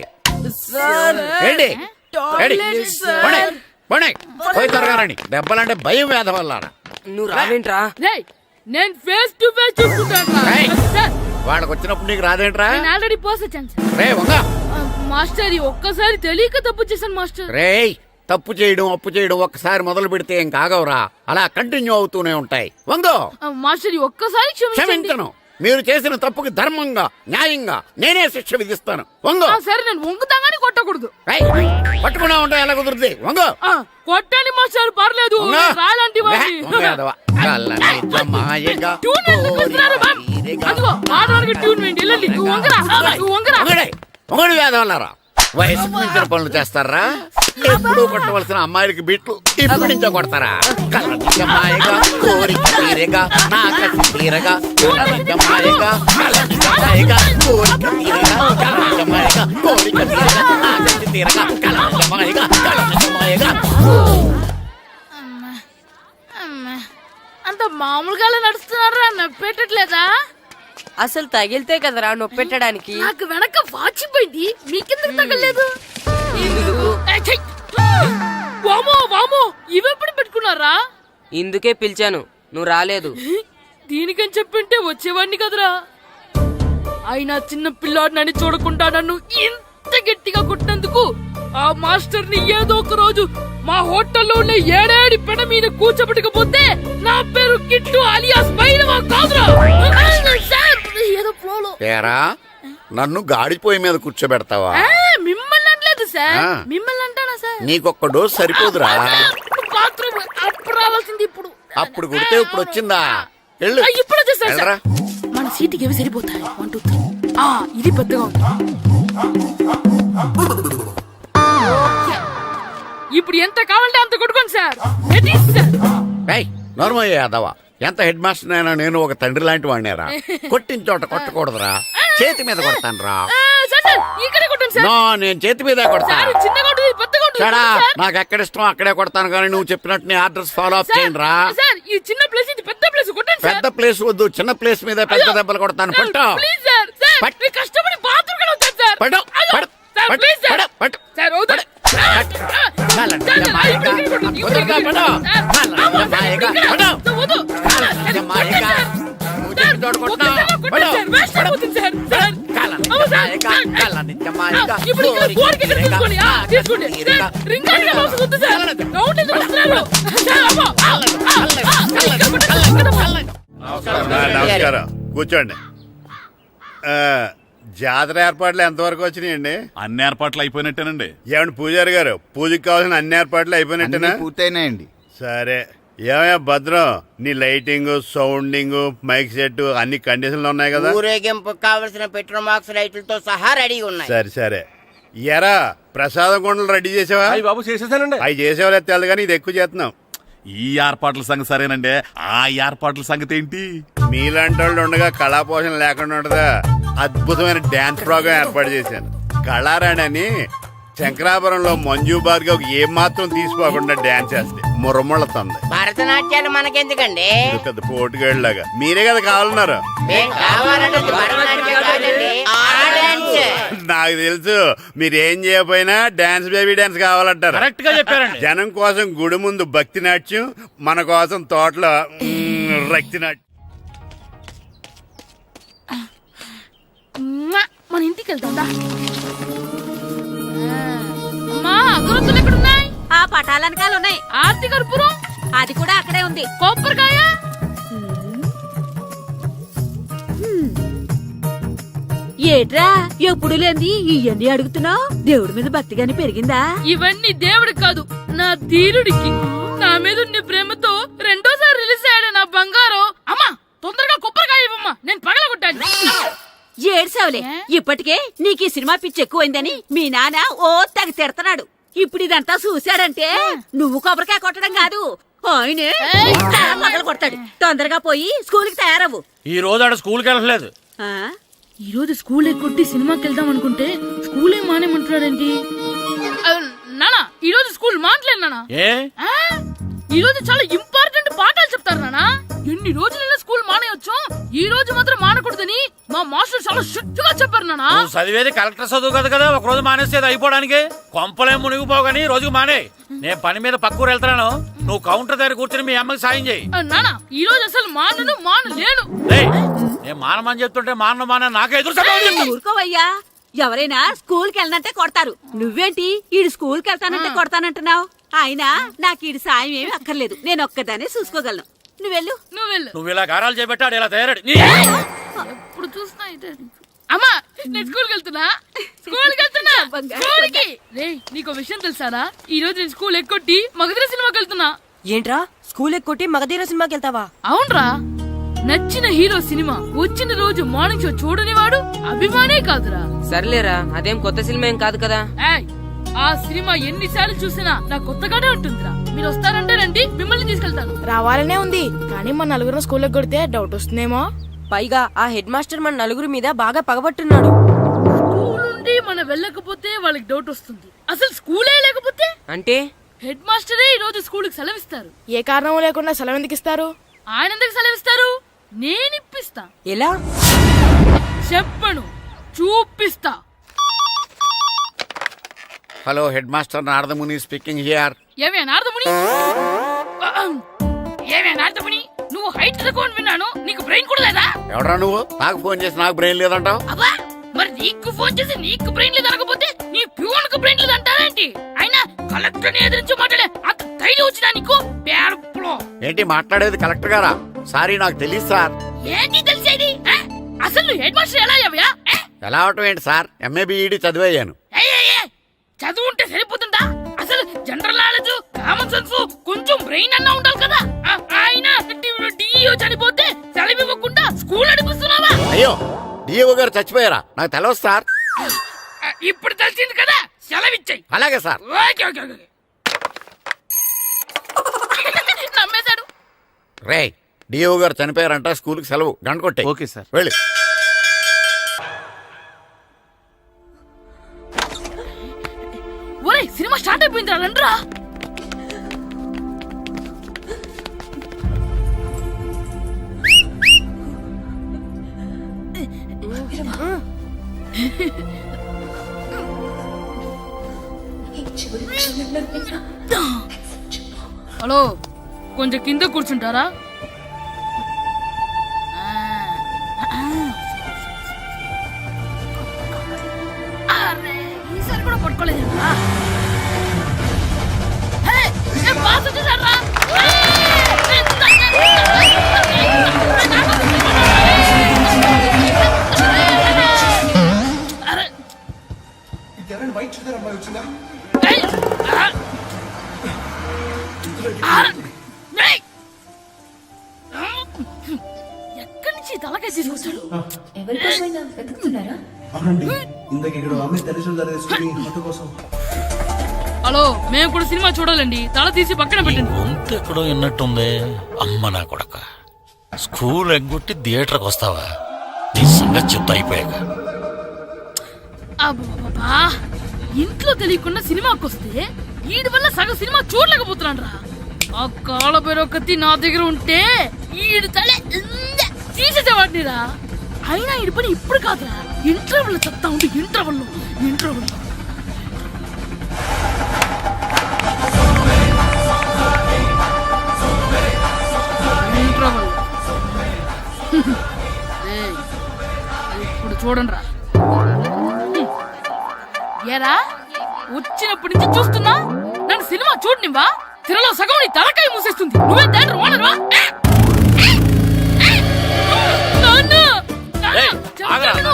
Speaker 5: పోయి తిరగారండి. దెబ్బలంటే భయం వేద వల్ల.
Speaker 4: నువ్వు రావేంట్రా?
Speaker 7: నేను ఫేస్ టు ఫేస్ చూసుకుంటాను.
Speaker 5: వాళ్ళకి వచ్చినప్పుడు నీకు రాదేంట్రా?
Speaker 7: ఆల్రెడీ పోస్ వచ్చాను సార్.
Speaker 5: రే వంగా.
Speaker 7: మాస్టర్ ఒక్కసారి తెలియక తప్పు చేశాను మాస్టర్.
Speaker 5: రేయ్, తప్పు చేయడం అప్పు చేయడం ఒక్కసారి మొదలు పెడితే ఏం కాగవరా. అలా కంటిన్యూ అవుతూనే ఉంటాయి. వందో.
Speaker 7: మాస్టర్ ఒక్కసారి
Speaker 5: క్షమించను. మీరు చేసిన తప్పుకి ధర్మంగా న్యాయంగా నేనే శిక్ష విధిస్తాను. వంగో.
Speaker 7: సరే, నేను వంగుతాగాని కొట్టకూడదు.
Speaker 5: పట్టుకున్నా ఉంటా ఎలా కుదురుతుంది? వంగో.
Speaker 7: కొట్టండి మాస్టర్, పర్లేదు. రాలాంటి
Speaker 5: వేదవల్లారా, వయసు మించిన పనులు చేస్తారా? ఎప్పుడూ కొట్టవలసిన అమ్మాయిలకి బిట్లు ఇప్పుడు నుంచో కొడతారా? కళ్ళనిజమాయగా కోరిక తీరగా నా కసి తీరగా, కళ్ళనిజమాయగా కళ్ళనిజమాయగా కోరిక తీరగా, కళ్ళనిజమాయగా కోరిక తీరగా నా కసి తీరగా, కళ్ళనిజమాయగా కళ్ళనిజమాయగా.
Speaker 7: ఏంటో మామూలుగా నడుస్తున్నారా? నొప్పెట్టట్లేదా?
Speaker 10: అసలు తగిలితే కదరా నొప్పెట్టడానికి.
Speaker 7: నాకు వెనక వాచిపోయింది, మీకెందుకు తగలేదు? వామో వామో, ఇవెప్పుడు పెట్టుకున్నారా?
Speaker 10: ఇందుకే పిలిచాను, నువ్వు రాలేదు.
Speaker 7: దీనికని చెప్పింటే వచ్చేవాడిని కదరా. అయినా చిన్న పిల్లాడినని చూడకుండా నన్ను ఇంత గట్టిగా కొట్టినందుకు ఆ మాస్టర్ ని ఏదో ఒక రోజు మా హోటల్లో ఉన్న 7 పెడ మీద కూర్చోబెట్టకపోతే నా పేరు కిట్టు అలియాస్ బైరవా కాదురా. ఏదో ఫ్లోలో.
Speaker 5: ఏరా నన్ను గాడిపోయి మీద కూర్చోబెడతావా?
Speaker 7: మిమ్మల్ని అనలేదు సార్,
Speaker 5: ఆ.
Speaker 7: మిమ్మల్ని అంటానా సార్?
Speaker 5: నీకొక్క డోస్ సరిపోదురా?
Speaker 7: బాత్రూమ్ అప్పుడు రావాల్సింది ఇప్పుడు.
Speaker 5: అప్పుడు కొడితే ఇప్పుడు వచ్చిందా? వెళ్ళు.
Speaker 7: ఇప్పుడు వచ్చేసా సార్.
Speaker 5: వెళ్ళరా.
Speaker 7: మన సీటుకి ఏవి సరిపోతాయి? 1 2 3. ఇది పెద్దగా ఉంది. ఇప్పుడు ఎంత కావాలంటే అంత కొట్టుకోండి సార్.
Speaker 5: ఏయ్ నోర్మయ్య యాదవ, ఎంత హెడ్ మాస్టర్ అయినా నేను ఒక తండ్రి లాంటి వాడినేరా. కొట్టిన చోట కొట్టకూడదురా, చేతి మీద కొడతాను రా.
Speaker 7: ఇక్కడే కొట్టండి సార్.
Speaker 5: నో, నేను చేతి మీద కొడతా.
Speaker 7: చిన్నగా ఉంటుంది, పెద్దగా ఉంటుంది
Speaker 5: సడా,
Speaker 7: సార్.
Speaker 5: నాకు ఎక్కడ ఇష్టం అక్కడే కొడతాను, కానీ నువ్వు చెప్పినట్టు నీ ఆర్డర్స్ ఫాలో అప్ చేయండి రా.
Speaker 7: సార్ ఈ చిన్న ప్లేస్, ఇది పెద్ద ప్లేస్, కొట్టండి సార్.
Speaker 5: పెద్ద ప్లేస్ వద్దు, చిన్న ప్లేస్ మీద పెద్ద దెబ్బలు కొడతాను. పట్టు
Speaker 7: ప్లీజ్ సార్. సార్
Speaker 5: పట్టు.
Speaker 7: మీరు కష్టపడి బాత్రూమ్ కి వస్తారు సార్.
Speaker 5: పట్టు పట్టు
Speaker 7: సార్
Speaker 5: పట్టు
Speaker 7: ప్లీజ్ సార్.
Speaker 5: పట్టు
Speaker 7: సార్ వద్దు.
Speaker 2: నమస్కారం, కూర్చోండి. జాతర ఏర్పాట్లు ఎంతవరకు వచ్చినాయండి?
Speaker 6: అన్ని ఏర్పాట్లు అయిపోయినట్టేనండి.
Speaker 2: ఏమండి పూజారి గారు, పూజకి కావాల్సిన అన్ని ఏర్పాట్లు అయిపోయినట్టేనా?
Speaker 3: పూర్తయినాయండి.
Speaker 2: సరే. ఏమయ్యా భద్రం, నీ లైటింగ్, సౌండింగ్, మైక్ సెట్ అన్ని కండిషన్లు ఉన్నాయి కదా?
Speaker 9: ఊరేగింపు కావలసిన పెట్రోల్ మార్క్స్ లైట్లతో సహా రెడీ ఉన్నాయి.
Speaker 2: సరే సరే. ఎరా ప్రసాదం కొండలు రెడీ చేసావా?
Speaker 3: బాబు చేసేసానండి.
Speaker 2: అవి చేసేవాళ్ళు తెలు కానీ ఇది ఎక్కువ చేస్తున్నాం.
Speaker 6: ఈ ఏర్పాట్ల సంగతి సరేనండి, ఆ ఏర్పాట్ల సంగతి ఏంటి?
Speaker 2: మీలాంటి వాళ్ళు ఉండగా కళాపోషణ లేకుండా ఉండదా? అద్భుతమైన డాన్స్ ప్రోగ్రాం ఏర్పాటు చేశాను. కళారాణి అని శంకరాపురంలో మంజు భార్గవ్ ఏం మాత్రం తీసుకోకుండా డాన్స్ చేస్తే మురముళ్ళతుంది.
Speaker 9: భరతనాట్యాలు మనకెందుకండి?
Speaker 2: పెద్ద పోటుగాళ్ళలాగా మీరే కదా కావాలన్నారు.
Speaker 9: మేం కావాలన్నది భరతనాట్యం కాదండి, ఆ డాన్స్.
Speaker 2: నాకు తెలుసు, మీరేం చేయకపోయినా డాన్స్ బేబీ డాన్స్ కావాలంటారు.
Speaker 6: కరెక్ట్ గా చెప్పారండి.
Speaker 2: జనం కోసం గుడి ముందు భక్తి నాట్యం, మన కోసం తోటలో రక్తి నాట్యం.
Speaker 7: మన ఇంటికి వెళ్తాం. అమ్మా అగరొత్తులు ఎక్కడున్నాయి?
Speaker 8: ఆ పటాలనకాలు ఉన్నాయి.
Speaker 7: ఆర్తి కర్పూరం
Speaker 8: అది కూడా అక్కడే ఉంది.
Speaker 7: కొబ్బరికాయ
Speaker 8: ఏట్రా ఎప్పుడు లేని ఇవన్నీ అడుగుతున్నావు? దేవుడి మీద భక్తి గాని పెరిగిందా?
Speaker 7: ఇవన్నీ దేవుడికి కాదు, నా ధీరుడికి. నా మీద ఉన్న ప్రేమతో రెండోసారి రిలీజ్ అయ్యాడు నా బంగారం. అమ్మా తొందరగా కొబ్బరికాయ ఇవ్వమ్మా, నేను పగలగొట్టాను.
Speaker 8: ఏడ్సావులే, ఇప్పటికే నీకు ఈ సినిమా పిచ్చి ఎక్కువైందని మీ నాన్న ఓ తెగ తిడతాడు. ఇప్పుడు ఇదంతా చూశాడంటే నువ్వు కొబ్బరికాయ కొట్టడం కాదు, ఆయనే పగల కొడతాడు. తొందరగా పోయి స్కూల్ కి తయారవ్వు.
Speaker 4: ఈ రోజు ఆడ స్కూల్కి వెళ్ళలేదు.
Speaker 8: ఆ?
Speaker 7: ఈ రోజు స్కూల్ కొట్టి సినిమాకి వెళ్దాం అనుకుంటే స్కూల్ ఏం మానేమంటున్నాడేంటి? నానా ఈ రోజు స్కూల్ మానట్లేదు నానా.
Speaker 4: ఏ
Speaker 7: ఈ రోజు చాలా ఇంపార్టెంట్ పాఠాలు చెప్తారు నానా. ఎన్ని రోజులైనా స్కూల్ మానేయొచ్చు, ఈ రోజు మాత్రం మానకూడదని మా మాస్టర్ చాలా స్ట్రిక్ట్ గా చెప్పారు నానా.
Speaker 4: నువ్వు చదివేది కలెక్టర్ చదువు కదా కదా, ఒక రోజు మానేసేది అయిపోవడానికి. కొంపలేం మునిగిపోగాని రోజుకు మానే. నేను పని మీద పక్కూరు వెళ్తున్నాను, నువ్వు కౌంటర్ దగ్గర కూర్చొని మీ అమ్మకి సాయం చేయి.
Speaker 7: నానా ఈ రోజు అసలు మానలేను.
Speaker 4: నేను మానమని చెప్తుంటే మాన నాకే ఎదురు.
Speaker 8: ఊరుకోవయ్యా, ఎవరైనా స్కూల్ కి వెళ్ళనంటే కొడతారు. నువ్వేంటి ఈడు స్కూల్ కి వెళ్తానంటే కొడతానంటున్నావు? అయినా నాకు ఈడు సాయం ఏమి అక్కర్లేదు, నేను ఒక్కదానే చూసుకోగలను. నువ్వెళ్ళు.
Speaker 4: నువ్వు ఇలా గారాలు చేపెట్టాడు ఇలా తయారాడు.
Speaker 7: ఎప్పుడు చూసినా ఇదే. అమ్మా నేను స్కూల్కి వెళ్తున్నా. స్కూల్కి రే, నీకు విషయం తెలుసారా? ఈ రోజు నేను స్కూల్ ఎక్కొట్టి మగధీర సినిమాకి వెళ్తున్నా.
Speaker 10: ఏంట్రా స్కూల్ ఎక్కొట్టి మగధీర సినిమాకి వెళ్తావా?
Speaker 7: అవునరా, నచ్చిన హీరో సినిమా వచ్చిన రోజు మార్నింగ్ షో చూడని వాడు అభిమానే కాదురా.
Speaker 10: సర్లేరా, అదేం కొత్త సినిమా ఏం కాదు కదా.
Speaker 7: ఆ సినిమా ఎన్నిసార్లు చూసినా నాకు కొత్తగానే ఉంటుందిరా. మీరు వస్తారంటే రండి, మిమ్మల్ని తీసుకెళ్తాను.
Speaker 11: రావాలనే ఉంది, కానీ మన నలుగురు స్కూల్కి కొడితే డౌట్ వస్తుందేమో.
Speaker 10: పైగా ఆ హెడ్ మాస్టర్ మన నలుగురి మీద బాగా పగబట్టున్నాడు.
Speaker 7: స్కూల్ నుండి మనం వెళ్ళకపోతే వాళ్ళకి డౌట్ వస్తుంది. అసలు స్కూలే లేకపోతే
Speaker 10: అంటే
Speaker 7: హెడ్ మాస్టరే ఈ రోజు స్కూల్ కి సెలవిస్తారు.
Speaker 11: ఏ కారణం లేకుండా సెలవు ఎందుకు ఇస్తారు?
Speaker 7: ఆయన ఎందుకు సెలవిస్తారు? నేను ఇప్పిస్తా.
Speaker 10: ఎలా?
Speaker 7: చెప్పను, చూపిస్తా.
Speaker 5: Hello head master Naradamuni speaking here.
Speaker 7: ఏమే నారదముని, ఏమే నారదముని, నువ్వు హైట్ తక్కువ విన్నాను, నీకు బ్రెయిన్ కూడా లేదా?
Speaker 5: ఎవడా నువ్వు? నాకు ఫోన్ చేసి నాకు బ్రెయిన్ లేదంటావు?
Speaker 7: అబ్బా, మరి నీకు ఫోన్ చేసి నీకు బ్రెయిన్ లేదనకపోతే నీ ప్యూన్ కు బ్రెయిన్ లేదంటారేంటి? అయినా కలెక్టర్ ని ఎదిరించి మాట్లాడే అంత ధైర్యం వచ్చినా నీకు? పేరులో
Speaker 5: ఏంటి మాట్లాడేది? కలెక్టర్ గారా? సారీ, నాకు తెలియదు సార్.
Speaker 7: ఏంటి తెలిసేది? అసలు నువ్వు హెడ్ మాస్టర్ ఎలా అయ్యావా?
Speaker 5: ఎలా అవటం ఏంటి సార్? ఎంఏబిఈడి చదివయ్యాను.
Speaker 7: చదువు ఉంటే సరిపోతుందా? అసలు జనరల్ నాలెడ్జ్, కామన్ సెన్స్, కొంచెం బ్రెయిన్ అన్నా ఉండాలి కదా. ఆయన డిఇఓ చనిపోతే సెలవివ్వకుండా స్కూల్ నడిపిస్తున్నావా?
Speaker 5: అయ్యో, డిఓ గారు చచ్చిపోయారా? నాకు తెలియదు సార్.
Speaker 7: ఇప్పుడు తెలిసింది కదా, సెలవిచ్చాయి.
Speaker 5: అలాగే సార్.
Speaker 7: Okay okay okay. నమ్మేశాడు.
Speaker 5: రే, డిఓ గారు చనిపోయారంట, స్కూల్కి సెలవు. గంట కొట్టే.
Speaker 3: Okay sir.
Speaker 5: వెళ్ళి.
Speaker 7: ఒరేయ్, సినిమా స్టార్ట్ అయిపోయిందిరా, రండ్రా. హలో, కొంచెం కింద కూర్చుంటారా? అరే, ఈసారి కూడా పట్టుకోలేదా? బాస్ వచ్చేసారా? ఎక్కడి నుంచి తలకాయ తీసుకొచ్చాడు? హలో, మేము కూడా సినిమా చూడాలండి. తల తీసి పక్కన పెట్టండి.
Speaker 4: గొంతు ఎక్కడో విన్నట్టుంది. అమ్మ నా కొడక, స్కూల్ ఎగ్గొట్టి థియేటర్కి వస్తావా? నీ సంగతి చెప్తా అయిపోయాక.
Speaker 7: అబ్బా, ఇంట్లో తెలియకుండా సినిమాకి వస్తే వీడి వల్ల సగం సినిమా చూడలేకపోతున్నాను రా. ఆ కాళ్ళ బెరొకతి నా దగ్గర ఉంటే ఈడు తలే తీసేసేవాడిని రా. అయినా ఈడి పని ఇప్పుడు కాదురా, ఇంటర్వెల్ చెప్తా ఉంటే ఇంటర్వెల్ ఇప్పుడు చూడండి రా. ఏరా, వచ్చినప్పటి నుంచి చూస్తున్నా, నన్ను సినిమా చూడనివ్వా? తిరలో సగం నీ తలకాయ మూసేస్తుంది. నువ్వే థియేటర్ ఓనర్వా?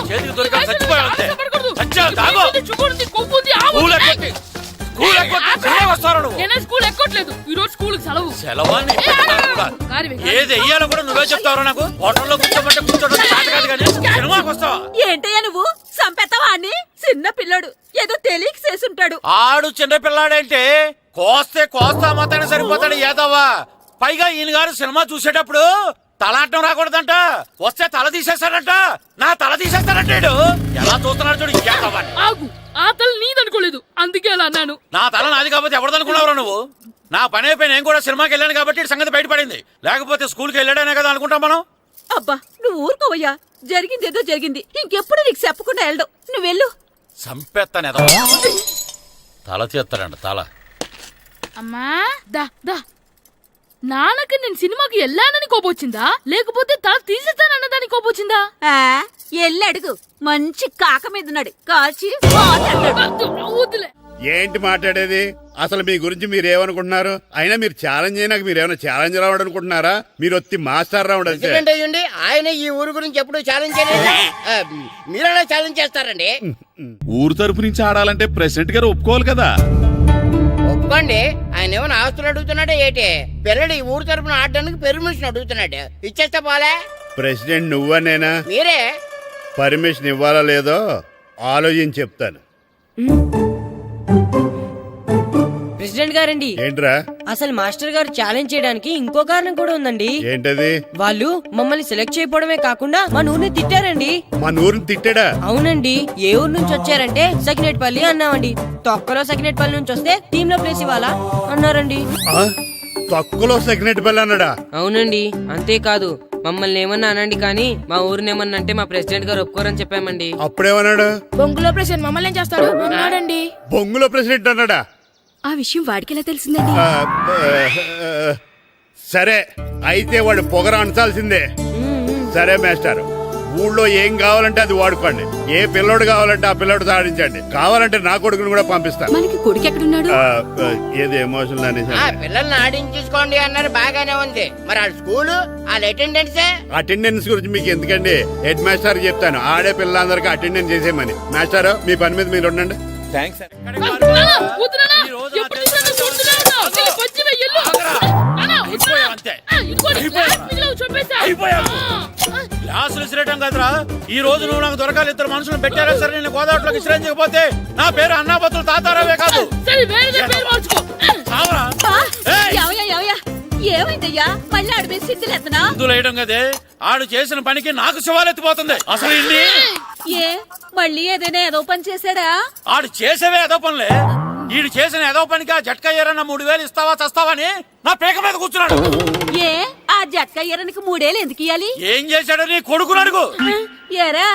Speaker 4: చేతికి దొరికా చచ్చిపోయావు.
Speaker 7: నేనే స్కూల్ ఎక్కట్లేదు, ఈ రోజు స్కూల్ సెలవు.
Speaker 4: సెలవాన్ని ఏది వెయ్యాలో కూడా నువ్వే చెప్తావు. నాకు హోటల్లో కూర్చోమంటే కూర్చోడం చేత కాదు, కానీ సినిమాకి వస్తావా?
Speaker 8: ఏంటయ్యా నువ్వు సంపెత్తవా అని? చిన్న పిల్లడు ఏదో తెలియక చేసుంటాడు.
Speaker 4: ఆడు చిన్న పిల్లాడంటే కోస్తా మాత్రమే సరిపోతాడు ఏదవ్వా. పైగా ఈయన గారు సినిమా చూసేటప్పుడు తలాటం రాకూడదంట, వస్తే తల తీసేస్తాడంట. నా తల తీసేస్తాడంటాడు. ఎలా చూస్తున్నాడు చూడు.
Speaker 7: ఆగు, ఆ తల నీదనుకోలేదు, అందుకే అలా అన్నాను.
Speaker 4: నా తల నాది కాబట్టి ఎవరిదనుకున్నావురా నువ్వు? నా పని అయిపోయి నేను కూడా సినిమాకి వెళ్ళాను కాబట్టి సంగతి బయటపడింది. లేకపోతే స్కూల్కి వెళ్ళాడనే కదా అనుకుంటాం మనం.
Speaker 8: అబ్బా, నువ్వు ఊరుకోవయ్యా. జరిగిందేదో జరిగింది, ఇంకెప్పుడు నీకు చెప్పకుండా వెళ్ళడు. నువ్వు వెళ్ళు.
Speaker 4: సంపెత్తాను ఎద తల తీస్తాడంట తల.
Speaker 7: అమ్మా దా దా. నాన్నకి నేను సినిమాకి వెళ్ళానని కోపొచ్చిందా, లేకపోతే తల తీసేస్తానన్నదాని కోపొచ్చిందా?
Speaker 8: ఎల్లి అడుగు. మంచి కాక మీద ఉన్నాడు, కాల్చి
Speaker 7: వద్దులే.
Speaker 2: ఏంటి మాట్లాడేది? అసలు మీ గురించి మీరేమనుకుంటున్నారు? అయినా మీరు ఛాలెంజ్ అయినాక మీరు ఏమైనా ఛాలెంజ్ రావడం అనుకుంటున్నారా? మీరు వచ్చి మాస్టర్ రావడం.
Speaker 9: ఆయన ఈ ఊరు గురించి ఎప్పుడు ఛాలెంజ్ చేయలేదు. మీరైనా ఛాలెంజ్ చేస్తారండి?
Speaker 6: ఊరు తరపు నుంచి ఆడాలంటే ప్రెసిడెంట్ గారు ఒప్పుకోవాలి కదా.
Speaker 9: ఒప్పుకోండి. ఆయన ఏమైనా ఆస్తులు అడుగుతున్నాడే ఏంటి? పిల్లడు ఈ ఊరు తరపున ఆడడానికి పెర్మిషన్ అడుగుతున్నాడు. ఇచ్చేస్తే పోలే.
Speaker 2: ప్రెసిడెంట్ నువ్వా నేనా?
Speaker 9: మీరే.
Speaker 2: పర్మిషన్ ఇవ్వాలా లేదో ఆలోచించి చెప్తాను.
Speaker 12: ప్రెసిడెంట్ గారండి,
Speaker 2: ఏంట్రా?
Speaker 12: అసలు మాస్టర్ గారు ఛాలెంజ్ చేయడానికి ఇంకో కారణం కూడా ఉందండి.
Speaker 2: ఏంటది?
Speaker 12: వాళ్ళు మమ్మల్ని సెలెక్ట్ చేయకపోవడమే కాకుండా మా ఊరిని తిట్టారండి.
Speaker 2: మన ఊరిని తిట్టాడా?
Speaker 12: అవునండి. ఏ ఊరు నుంచి వచ్చారంటే సకినేట్పల్లి అన్నామండి. తొక్కలో సకినేట్పల్లి నుంచి వస్తే టీమ్ లో ప్లేస్ ఇవ్వాలా అన్నారండి.
Speaker 2: తక్కువలో సెకండ్ పిల్ల అన్నాడా?
Speaker 12: అవునండి, అంతేకాదు మమ్మల్ని ఏమన్నా అనండి కానీ మా ఊరిని ఏమన్నా అంటే మా ప్రెసిడెంట్ గారు ఒప్పుకోరని చెప్పామండి.
Speaker 2: అప్పుడేమన్నాడు?
Speaker 11: బొంగులో ప్రెసిడెంట్ మమ్మల్ని ఏం చేస్తాడు అన్నాడండి.
Speaker 2: బొంగులో ప్రెసిడెంట్ అన్నాడా?
Speaker 8: ఆ విషయం వాడికి ఎలా తెలిసిందండి?
Speaker 2: సరే అయితే వాడు పొగర అంచాల్సిందే. సరే మాస్టర్, ఊళ్ళో ఏం కావాలంటే అది వాడుకోండి. ఏ పిల్లోడు కావాలంటే ఆ పిల్లోడు సాధించండి. కావాలంటే నా కొడుకుని కూడా పంపిస్తాను.
Speaker 8: మనకి కొడుకు ఎక్కడున్నాడు?
Speaker 2: ఏది ఎమోషనల్ అనేసి
Speaker 9: పిల్లల్ని ఆడించేసుకోండి అన్నారు, బాగానే ఉంది. మరి వాళ్ళ స్కూలు వాళ్ళ
Speaker 2: అటెండెన్స్ గురించి మీకు ఎందుకండి, హెడ్ మాస్టర్ చెప్తాను. ఆడే పిల్లలందరికీ అటెండెన్స్ చేసేయమని. మాస్టర్ మీ పని మీద మీరు ఉండండి.
Speaker 4: థ్యాంక్స్. క్లాసులు విసిరేయటం కదరా, ఈ రోజు నువ్వు నాకు దొరకాలి. ఇద్దరు మనుషులు పెట్టారా సరే, నేను గోదావరిలోకి విసిరించకపోతే నా పేరు అన్నాపతులు తాతారావే కాదు.
Speaker 8: ఏమైందయ్యా? మళ్ళీ ఆడు మీద సిద్ధులు ఎత్తనా?
Speaker 4: సిద్ధులు వేయడం కదే, ఆడు చేసిన పనికి నాకు శివాలెత్తిపోతుంది. అసలు ఇన్ని
Speaker 8: ఏ మళ్ళీ ఏదైనా ఏదో పని చేశాడా?
Speaker 4: ఆడు చేసేవే ఏదో పనులే. ఈడు చేసిన ఏదో పనికి ఆ జట్కా ఏరన్నా 3000 ఇస్తావా చస్తావని నా పేక మీద కూర్చున్నాడు.
Speaker 8: ఏ ఆ జట్కా ఈరనికి 3 ఏళ్ళు ఎందుకు ఇయ్యాలి?
Speaker 4: ఏం చేశాడో నీ కొడుకుని అడుగు.
Speaker 8: ఏరా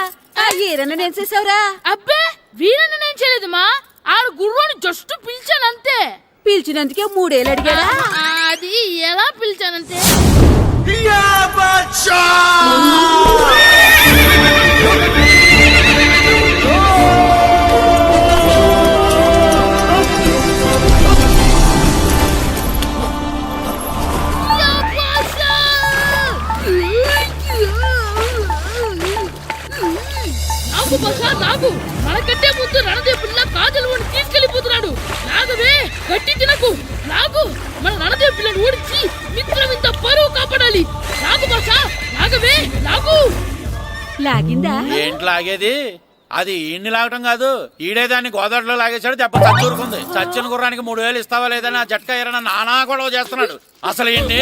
Speaker 8: ఆ ఈరన్న నేను చేసావురా?
Speaker 7: అబ్బే వీరన్న నేను చేయలేదు మా, ఆడు గుర్రాన్ని జస్ట్ పిలిచానంతే.
Speaker 8: పిలిచినందుకే 3 ఏళ్ళు అడిగాడా?
Speaker 7: అది ఎలా పిలిచానంతే. నాకు మనకంటే ముందు రణదేవ్ పిల్ల కాజల్ ఓడి తీసుకెళ్లిపోతున్నాడు. నాగవే గట్టి తినకు. నాగు మన రణదేవ్ పిల్లని ఓడించి మిత్రం ఇంత పరువు కాపాడాలి. నాగు భాష నాగవే నాగు.
Speaker 8: లాగిందా?
Speaker 4: ఏంటి లాగేది? అది ఈయన్ని లాగటం కాదు, ఈడే దాన్ని గోదావరిలో లాగేశాడు. దెబ్బ చచ్చూరుకుంది. చచ్చిన గుర్రానికి 3000 ఇస్తావా లేదని ఆ జట్కా ఏరన్నా నానా గొడవ చేస్తున్నాడు. అసలు ఈయన్ని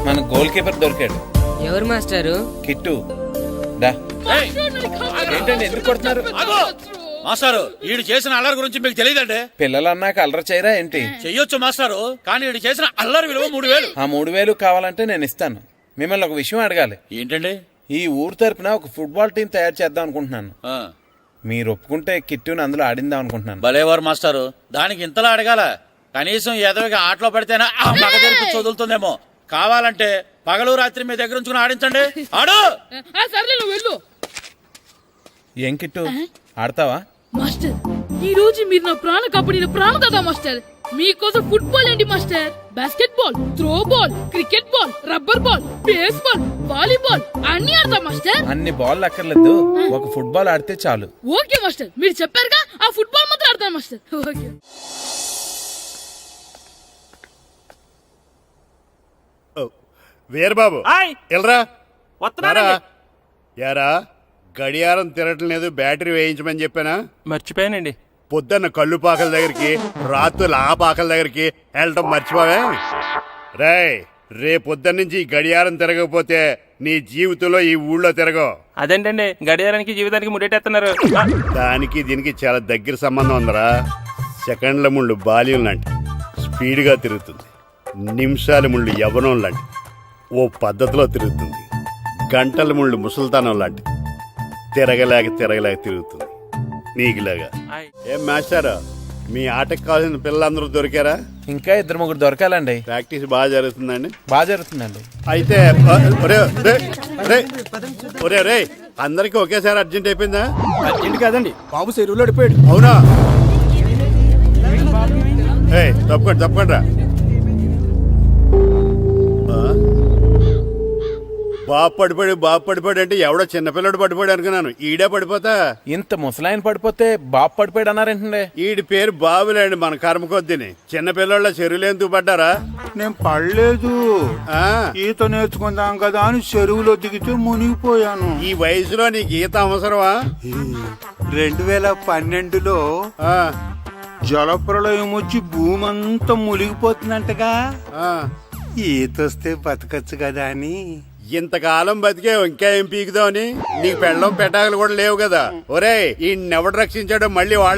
Speaker 13: మన గోల్ కీపర్ దొరికాడు.
Speaker 12: ఎవరు మాస్టారు?
Speaker 13: కిట్టు. డా ఏంటండి ఎందుకు కొడుతున్నారు?
Speaker 4: మాస్టారు ఈడు చేసిన అల్లరి గురించి మీకు తెలియదండి.
Speaker 13: పిల్లలు అన్నాక అల్లరి చేయరా ఏంటి?
Speaker 4: చెయ్యొచ్చు మాస్టారు, కానీ ఈడు చేసిన అల్లరి విలువ 3000.
Speaker 13: ఆ 3000 కావాలంటే నేను ఇస్తాను. మిమ్మల్ని ఒక విషయం అడగాలి.
Speaker 4: ఏంటండి?
Speaker 13: ఈ ఊరు తరపున ఒక ఫుట్బాల్ టీం తయారు చేద్దాం అనుకుంటున్నాను. మీరు ఒప్పుకుంటే కిట్టుని అందులో ఆడిందాం అనుకుంటున్నాను.
Speaker 4: భలేవారు మాస్టారు, దానికి ఇంతలా అడగాల? కనీసం ఏదోగా ఆటలో పడితేనే ఆ మగ తెరిపి చదువుతుందేమో. కావాలంటే పగలు రాత్రి మీ దగ్గర ఉంచుకుని ఆడించండి. ఆడు.
Speaker 7: సర్లే నువ్వు వెళ్ళు.
Speaker 13: ఏం కిట్టు ఆడతావా?
Speaker 7: మాస్టర్ ఈ రోజు మీరు నా ప్రాణ కాపాడిన ప్రాణ కదా మాస్టర్. మీకోసం ఫుట్బాల్ ఏంటి master, basket ball, throw ball, cricket ball, rubber ball, base ball, volleyball అన్ని ఆడతా మాస్టర్.
Speaker 13: అన్ని బాల్ అక్కర్లేదు, ఒక ఫుట్బాల్ ఆడితే చాలు.
Speaker 7: ఓకే మాస్టర్, మీరు చెప్పారుగా ఆ ఫుట్బాల్ మాత్రం ఆడతాను మాస్టర్. ఓకే.
Speaker 2: వీరబాబు ఎల్రా యారా, గడియారం తిరగటం లేదు, బ్యాటరీ వేయించమని చెప్పానా?
Speaker 3: మర్చిపోయానండి.
Speaker 2: పొద్దున్న కళ్ళు పాకల దగ్గరికి, రాత్రులు ఆ పాకల దగ్గరికి వెళ్ళటం మర్చిపోవే. రేపొద్దున్న నుంచి ఈ గడియారం తిరగకపోతే నీ జీవితంలో ఈ ఊళ్ళో తిరగవు.
Speaker 3: అదేంటండి గడియారానికి జీవితానికి ముడేటేస్తున్నారు?
Speaker 2: దానికి దీనికి చాలా దగ్గర సంబంధం ఉందరా. సెకండ్ల ముళ్ళు బాల్యం లాంటి స్పీడ్గా తిరుగుతుంది. నిమిషాల ముళ్ళు యవ్వనం లాంటి ఓ పద్ధతిలో తిరుగుతుంది. గంటల ముళ్ళు ముసల్తానం లాంటి తిరగలేక తిరుగుతుంది నీకులాగా. ఏం మాస్టర్, మీ ఆటకు కావాల్సిన పిల్లలందరూ దొరికారా?
Speaker 13: ఇంకా 2-3 దొరకాలండి.
Speaker 2: ప్రాక్టీస్ బాగా జరుగుతుందండి?
Speaker 13: బాగా జరుగుతుందండి.
Speaker 2: అయితే రే అందరికి ఒకేసారి అర్జెంట్ అయిపోయిందా?
Speaker 3: అర్జెంట్ కాదండి, బాబు చెరువులో అడిపోయాడు.
Speaker 2: అవునా? తప్పకుండా రా. బాబు పడిపోయాడు అంటే ఎవడో చిన్నపిల్లడు పడిపోయాడు అనుకున్నాను. ఈడే పడిపోతా.
Speaker 13: ఇంత ముసలాయన పడిపోతే బాబు పడిపోయాడు అన్నారేంటండి?
Speaker 2: ఈడి పేరు బాబులేండి, మన కర్మ కొద్దిని. చిన్నపిల్లల చెరువులు ఎందుకు పడ్డారా?
Speaker 6: నేను పడలేదు,
Speaker 2: ఆ,
Speaker 6: ఈత నేర్చుకుందాం కదా అని చెరువులో దిగితే మునిగిపోయాను.
Speaker 2: ఈ వయసులో నీకు ఈత అవసరమా?
Speaker 6: 2012లో
Speaker 2: ఆ,
Speaker 6: జలప్రలయం వచ్చి భూమి అంతా మునిగిపోతుందంటగా.
Speaker 2: ఆ.
Speaker 6: ఈతొస్తే బతకచ్చు కదా అని.
Speaker 2: ఇంతకాలం బతికే ఇంకా ఏం పీకుదామని? నీకు పెళ్ళం పెట్టాకలు కూడా లేవు కదా. ఒరేయ్, ఈ ఎవడు రక్షించాడో మళ్ళీ వాళ్ళ